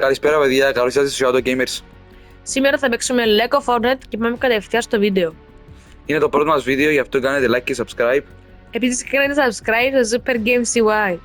Καλησπέρα παιδιά, καλώς ήρθατε στους Auto Gamers. Σήμερα θα παίξουμε Lego Fortnite και πάμε κατευθείαν στο βίντεο. Είναι το πρώτο μας βίντεο, γι' αυτό κάνετε like και subscribe. Επίσης κάνετε subscribe στο Super Game CY.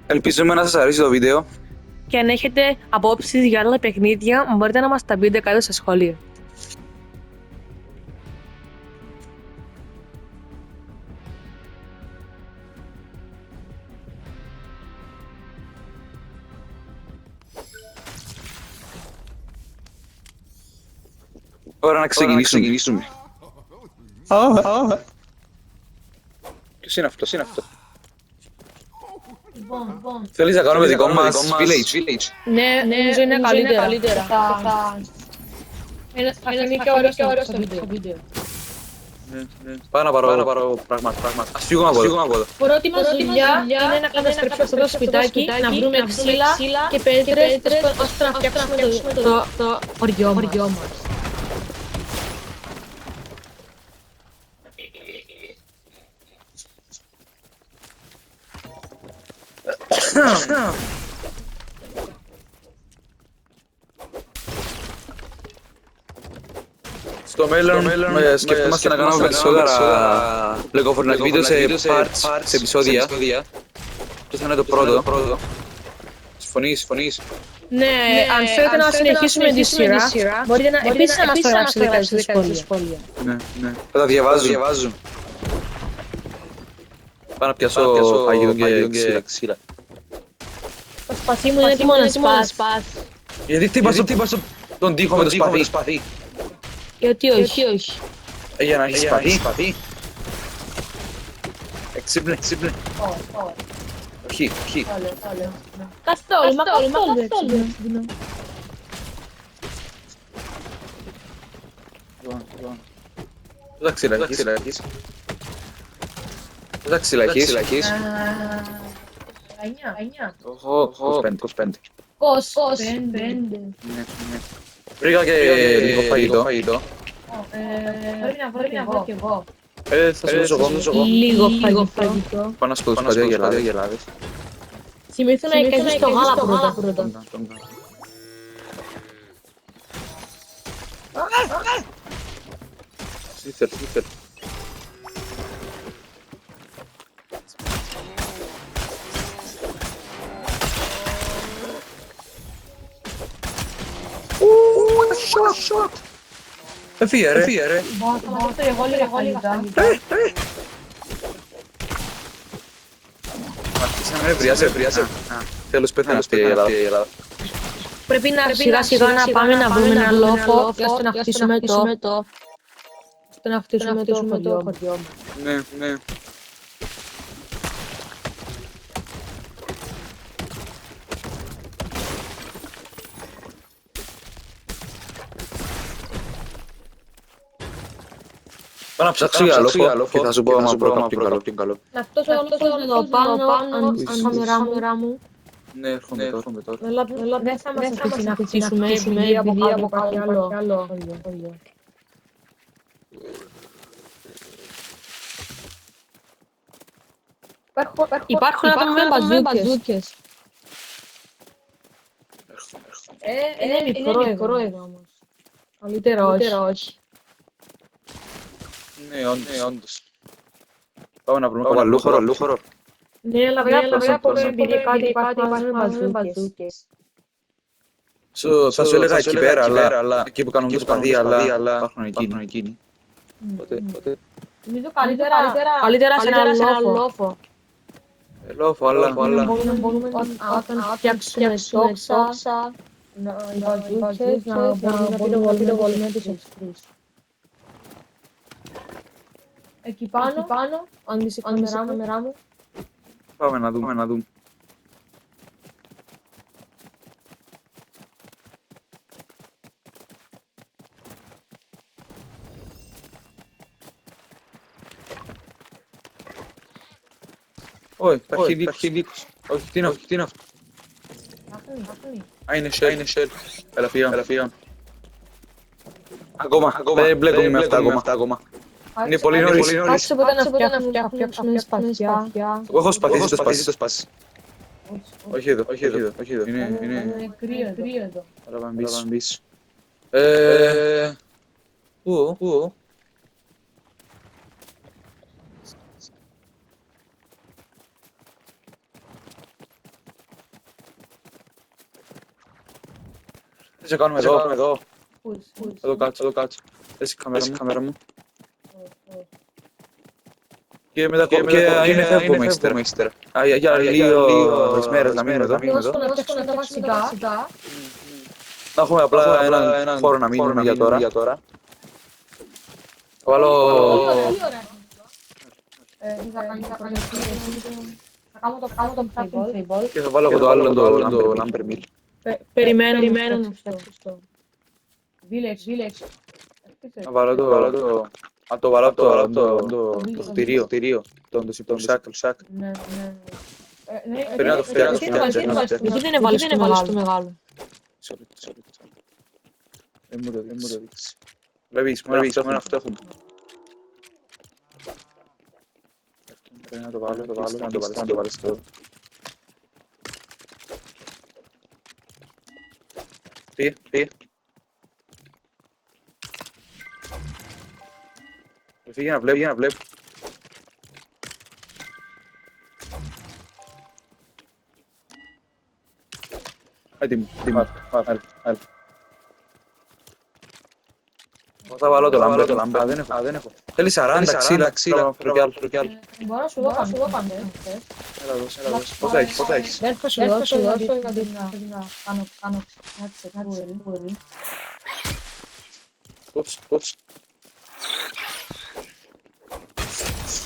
Ελπίζουμε να σας αρέσει το βίντεο. Και αν έχετε απόψεις για άλλα παιχνίδια, μπορείτε να μας τα πείτε κάτω στα σχόλια. Ώρα να ξεκινήσουμε. Ποιος είναι αυτός, Θέλεις να κάνουμε δικό μας village. Ναι, νομίζω είναι καλύτερα. Θα είναι και ωραίο στο βίντεο. Πάω να πάρω πράγματα. Ας φύγουμε από εδώ. Πρώτη μας δουλειά είναι να καταστρέψουμε αυτό το σπιτάκι, να βρούμε ξύλα και πέτρες ώστε να φτιάξουμε το χωριό μας. Στο μέλλον σκεφτόμαστε να κάνουμε περισσότερα Lego Fortnite βίντεο σε parts, σε επεισόδια. Αυτό θα είναι το πρώτο. Συμφωνείς. Ναι, αν θέλετε να συνεχίσουμε τη σειρά, μπορείτε επίσης να μας το γράψετε κάτω στα σχόλια. Ναι. Θα τα διαβάζω. Πάω να πιάσω φαγητό και ξύλα. Το σπαθί μου είναι έτοιμο να σπάσει. Γιατί χτύπασα τον τοίχο με το σπαθί. Γιατί όχι. Για να έχεις σπαθί. Εξύπνε. Όχι. Καθόλου. Πού τα ξυλαχείς. 9. 25. 25. Βρήκα και λίγο φαγητό. Πρέπει να βρω κι εγώ. Θα σου δώσω εγώ. Λίγο φαγητό. Πάω να σκοτώσω κάτι αγελάδες. Θυμήθω να έκανες το γάλα πρώτα. Ήθελ. Shot. Έφυγε ρε. Εγώ λίγα φαγητά. Αρχίσαμε, βριάζε. Τέλος πέθανε αυτή η Ελλάδα. Πρέπει να σιγά να πάμε να βρούμε ένα λόφο ώστε να χτίσουμε το χωριό μας. Ναι. Πάω να ψάξω για λόφο και θα σου πω άμα βρω κάποιον καλό. Να φτώσω εδώ πάνω, αν καμερά μου. Ναι, έρχομαι τώρα. Δεν θα μας αφήσει να χτίσουμε επειδή από κάτι άλλο χωριό. Υπάρχουν άτομα με μπαζούκες. Είναι μικρό εδώ όμως. Καλύτερα όχι. Ναι, όντως. Πάμε να βρούμε καλό χώρο. Ναι, αλλά βέβαια πως επειδή κάτι υπάρχουν μπαζούκες. Θα σου έλεγα εκεί πέρα, αλλά εκεί που κάνουμε το σπαθί, αλλά υπάρχουν εκείνοι. Οπότε... Νομίζω καλύτερα σε ένα λόφο. Λόφο, αλλά... Μπορούμε όταν φτιάξουμε τόξα, οι μπαζούκες, να μπορούμε να πυροβολούμε τους εχθρούς. Εκεί πάνω, αν δεις η κάμερά μου. Πάμε να δούμε. Όχι, υπάρχει δίκος. Όχι, τι είναι αυτό. Α, είναι shell. Έλα φύγαμε. Ακόμα. Δεν μπλέκομαι με αυτά ακόμα. Είναι πολύ νωρίς. Κάτσε ποτέ να φτιάξουμε σπαθιά. Εγώ έχω σπαθήσει το σπάσει. Όχι εδώ. Είναι κρύο εδώ. Άρα πάμε πίσω. Πού? Τι σε κάνουμε εδώ. Εδώ κάτω. Εσύ η κάμερα μου. Και μετά είναι φεύγουμε ύστερα. Για λίγες μέρες να μείνουμε εδώ. Να έχουμε απλά έναν χώρο να μείνουμε για τώρα. Θα βάλω... Και θα βάλω εγώ το άλλο το Lumber Mill. Περιμένω να φτιάξω το village. Να βάλω το... Να το βάλω το κτηρίο. Το σάκ. Ναι. Πρέπει να το φτιάξω. Γιατί δεν έβαλες το μεγάλο. Δεν μου το δείξει. Βλέπεις, μόνο αυτό έχουμε. Πρέπει να το βάλω, να το βάλω στο... Πήγε. Φύγε να βλέπω. Έτοιμο. Άλλ. Θα βάλω το λάμπερ. Δεν έχω. Θέλει 40 ξύλα. Πρέπει άλλο. Μπορώ να σου δω πάντα. Έλα δώσε. Πόσα έχεις. Δεν θα σου δώσω γιατί να κάνω κάτι. Πώς.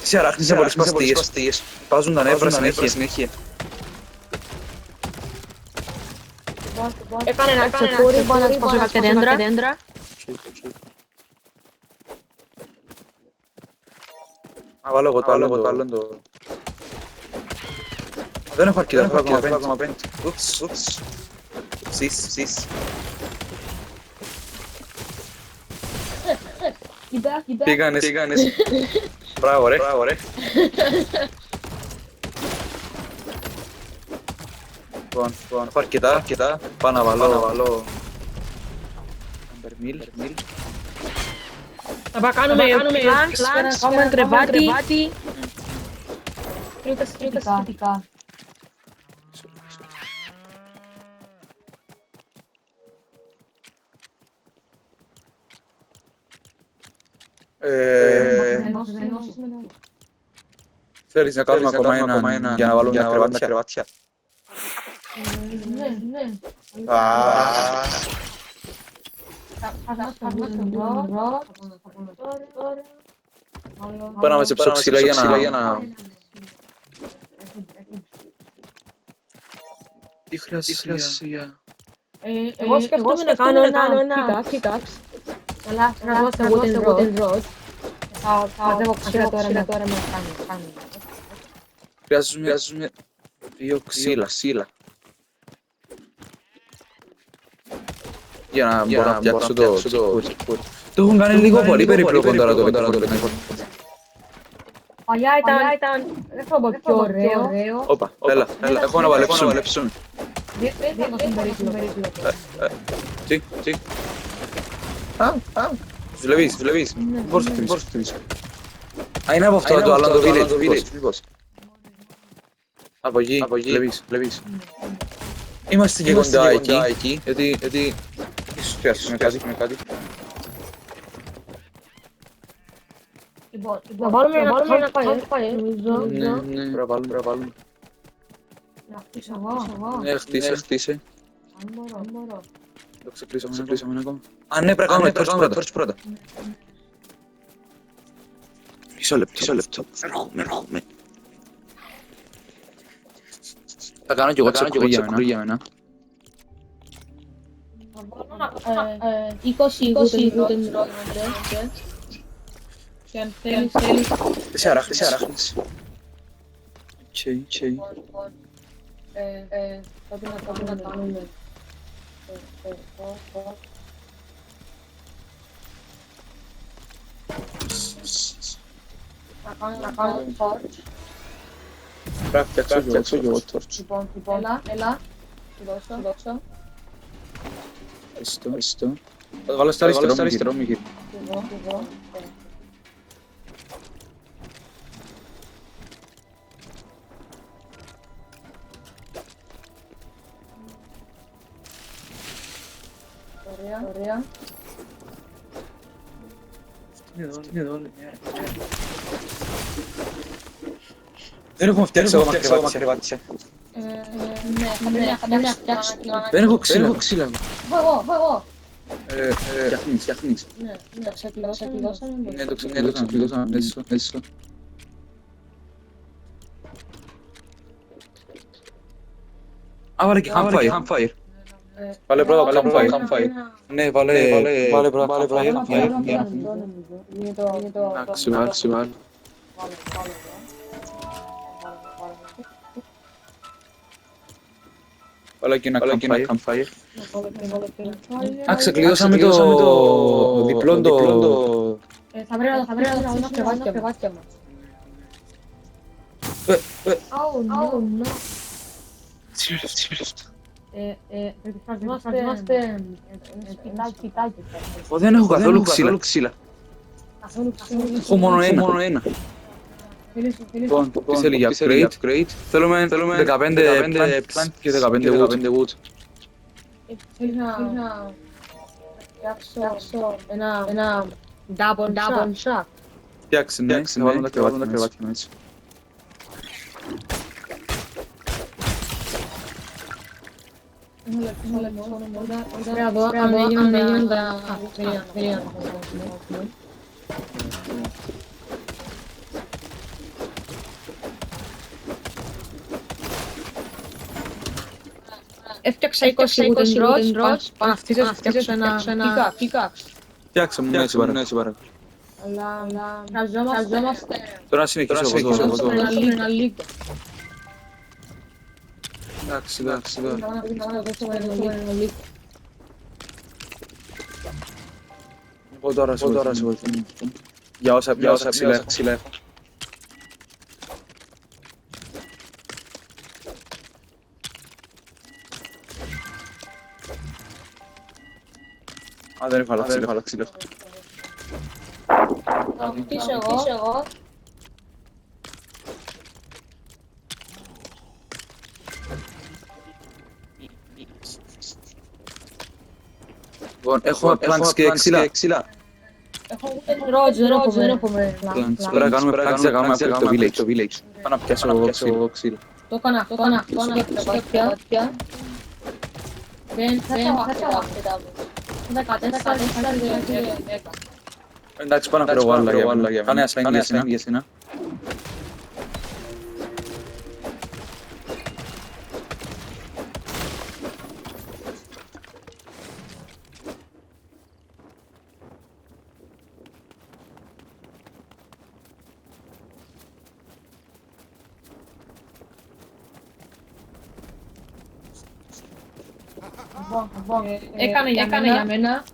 Σε αράχνεις από τις παστίες. Βάζουν τα νεύρα συνέχεια. Έκανε ένα ξεκούρι, μπορώ να σπάσω κάποια δέντρα. Α, βάλω εγώ το άλλο. Δεν έχω αρκετά, έχω ακόμα 5. Ούψ. Σεις. Πήγανες. Μπράβο ρε. Λοιπόν, έχω αρκετά. Πάω να βάλω... Lumber Mill. Θα κάνουμε planks, θα κάνουμε κρεβάτι. Τρίτα σχετικά. Θέλεις να κάνουμε ακόμα ένα για να βάλουμε τα κρεβάτια. Ναι. Πάμε να μαζέψω ξύλα για να... Τι χρειάζεσαι για... Εγώ σκέφτομαι να κάνω ένα pickaxe. Αλλά να δώσω wooden rod. Θα μαζεύω ξύλα τώρα με κάνει. Χρειάζομαι 2 ξύλα. Για να μπορώ να φτιάξω το τσικούρι. Το έχουν κάνει λίγο πολύ περίπλοκο τώρα το λεπτό. Παλιά ήταν, δεν θα πω πιο ωραίο. Όπα, έλα, έχω να βαλέψουν. Δεν θα δώσουν περίπλοκο. Τι. Δουλεύεις. Μπορείς να χτυπήσω. Α, είναι από αυτό το άλλο το village. Από εκεί, βλέπεις. Είμαστε και κοντά εκεί, γιατί... Ίσως χρειάζεσαι κάτι. Να βάλουμε ένα campfire, νομίζω. Ναι, πρέπει να βάλουμε. Να χτίσω εγώ. Ναι, χτίσε. Αν μπορώ. Το ξεκλείσαμε ακόμα. Α, ναι, πρέπει να κάνουμε torch πρώτα. Μισό λεπτό. Έρχομαι. Θα κάνω κι εγώ τσεκούρι για μένα. 20 wooden rod. Και αν θέλεις... Τι αράχνεις. Πρέπει να κάνουμε Να κάνω torch. Πρέπει να φτιάξω και εγώ torch. Λοιπόν, έλα. Σου δώσω. Ευχαριστώ. Θα το βάλω στο αριστερό μου γύρω. Εγώ. Ωραία. Είναι εδώ. Δεν έχουμε φτιάξει ακόμα κρεβάτια. Ναι, θα πρέπει να φτιάξω. Δεν έχω ξύλα. Εγώ. Φτιάχνεις. Ναι, ξεκλειδώσαμε. Ναι, το ξεκλειδώσαμε. Έσω. Βάλε και campfire. Βάλε πρώτα campfire. Ναι, βάλε πρώτα campfire. Εντάξει, βάλε. Βάλε και ένα campfire. Ξεκλειδώσαμε το διπλό το... Θα πρέπει να δούμε κρεβάτια μας. Oh no. Πρέπει να είμαστε κοιτάκι. Δεν έχω καθόλου ξύλα. Έχω μόνο ένα. Λοιπόν, τι θέλει για upgrade. Θέλουμε 15 plant και 15 wood. Θέλεις να φτιάξω ένα double shot. Φτιάξε, ναι, θα βάλουμε τα κρεβάτια μέσα. Αν έγιναν τα... Έφτιαξα 20 wooden rods, πάνω αυτές θα φτιάξω ένα pickaxe. Φτιάξε μου, ναι, συμπαρά. Αλλά χρειαζόμαστε... Τώρα συνεχίσω εγώ. Ένα λίγο. Εντάξει. Εγώ τώρα σε βοηθήσω. Για όσα ξύλα έχω. Δεν έχω άλλα ξύλα. Θα χτίσω εγώ. Λοιπόν, έχω plants και ξύλα. Έχω rods, δεν έχουμε plants. Τώρα κάνουμε plants για κάνουμε το village. Πάω να πιάσω εγώ ξύλα. Το έκανα, κρεβάτια. Δεν θα τα Εντάξει, πάω να φέρω άλλα για μένα. Κάνε assign για σένα. Έκανε για μένα.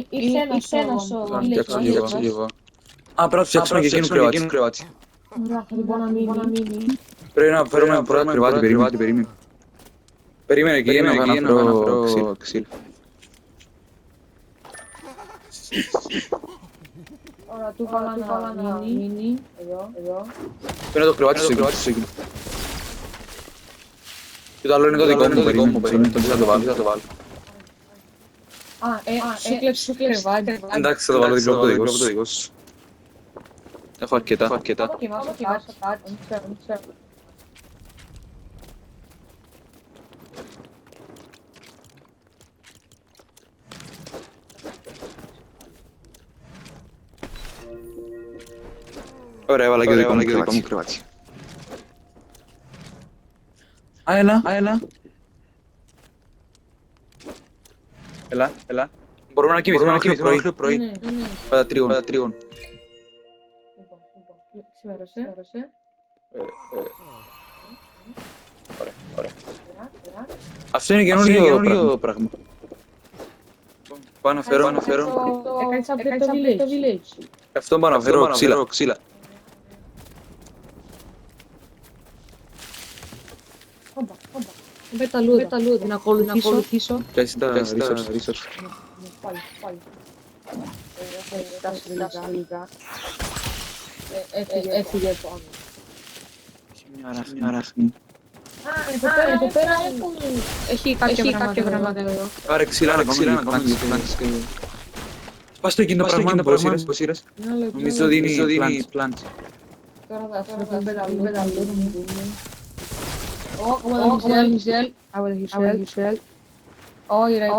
Ήρθε ένας ο εγώ. Πρέπει να φτιάξουμε και εκείνο κρεβάτι. Ωραία, θα λοιπόν να μείνει. Πρέπει να φέρουμε πρώτα κρεβάτι, περίμενε εκεί να φέρω ξύλα. Ωραία, του βάλα να μείνει. Εδώ. Παίρνω το κρεβάτι στο εκείνο. Και το άλλο είναι το δικό μου, περίμενε, θα το βάλω. Σου κρεβάτι. Εντάξει, θα το βάλω δίπλα από το δικό σου. Έχω αρκετά. Δοκιμάσω κάτι. Ωραία, έβαλα και δικό μου κρεβάτι. Έλα. Μπορούμε να κοιμηθούμε μέχρι πρωί. Πάντα τρίγων. Ξημέρωσε. Αυτό είναι καινούργιο πράγμα. Πάω να φέρω. Έκανες upgrade το village. Αυτό πάω να φέρω ξύλα. Όμπα. Πέτα λούδα. Να ακολουθήσω. Και εσύ τα resources. Πάλι. Φτάσει λίγα. Έφυγε το άλλο. Μια αράχνη. Εδώ πέρα έχει κάποια πράγματα εδώ. Πάρε ξύλα να κάνουμε Πας το εκείνο πράγμα που σύρες. Νομίζω δίνει plants. Τώρα θα φέρουμε πέτα λούδα. Oh, Michelle. Michelle. Όχι ρε.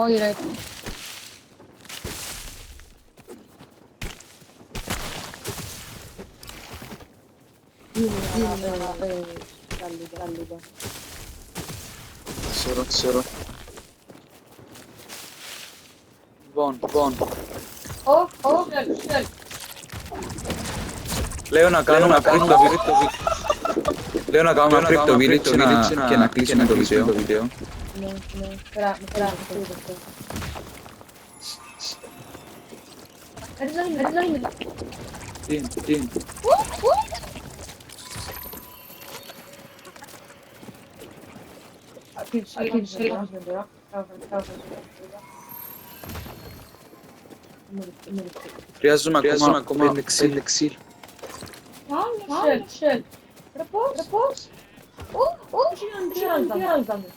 Ξέρω. Λοιπόν. Michelle. Λέω να κάνουμε crypto village και να κλείσουμε το βίντεο. Ναι. Πέρα. Τι είναι. Χρειάζομαι ακόμα 5 ξύλ. Michelle. Repos. Τι άλλαζαμε.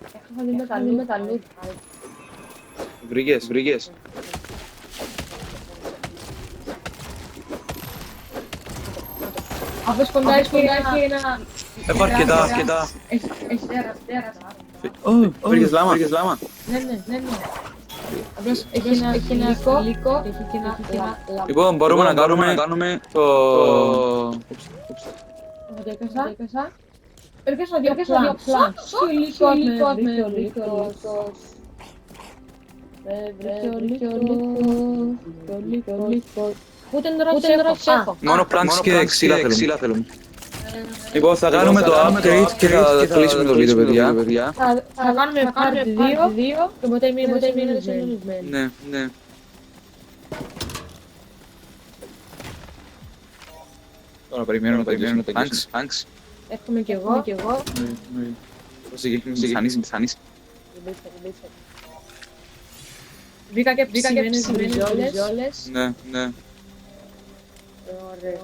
Έχασα μεταλλού. Βρήκες. Αφού κοντά έχει ένα... Υπάρχει αρκετά. Έχει τέρατα. Βρήκες λάμα. Ναι. Απλώς έχει ένα υλικό. Έχει και ένα... Λοιπόν, μπορούμε να κάνουμε το... Έπαιξα. Έπαιξα δύο πλάνς. Υλικό με υλικός. Υλικό. Ούτε ρότσι έχω. Μόνο plants και ξύλα θέλουμε. Λοιπόν, θα κάνουμε το upgrade και θα κλείσουμε το βίντεο, παιδιά. Θα κάνουμε part 2 και ποτέ μείνουμε. Ναι. Τώρα περιμένουμε το thanks. Έχουμε κι εγώ. Μην θανείς. Βρήκα και ψημένες ριζόλες. Ναι. Ωραία.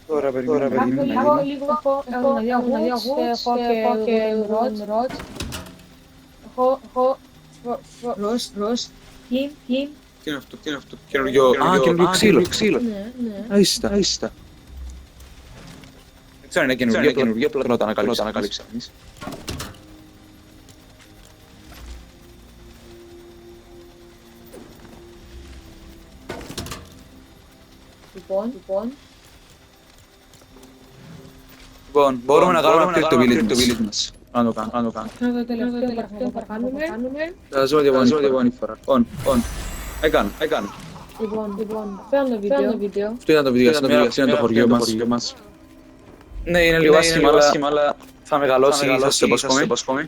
Τώρα περιμένουμε. Έχω λίγο έχω και ροτς. Έχω ροζ. Πλην. Τι είναι αυτό, καινούργιο ξύλο. Ναι. Άιστα. Δεν ξέρω αν είναι καινούργιο, απλά το ανακαλύψαμε εμείς. Λοιπόν, μπορούμε να κάνουμε upgrade το village μας. Να το κάνω. Το τελευταίο που θα κάνουμε. Θα ζω την επόμενη φορά. Έκανε. Λοιπόν, πέραν το βίντεο. Αυτό ήταν το βίντεο για σήμερα, αυτό είναι το χωριό μας. Ναι, είναι λίγο άσχημα, αλλά θα μεγαλώσει, θα το υποσχόμαι.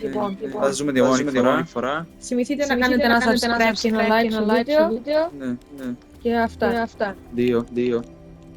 Λοιπόν, Θα ζούμε την επόμενη φορά. Θυμηθείτε να κάνετε ένα subscribe και ένα like στο βίντεο. Ναι. Και αυτά. 2.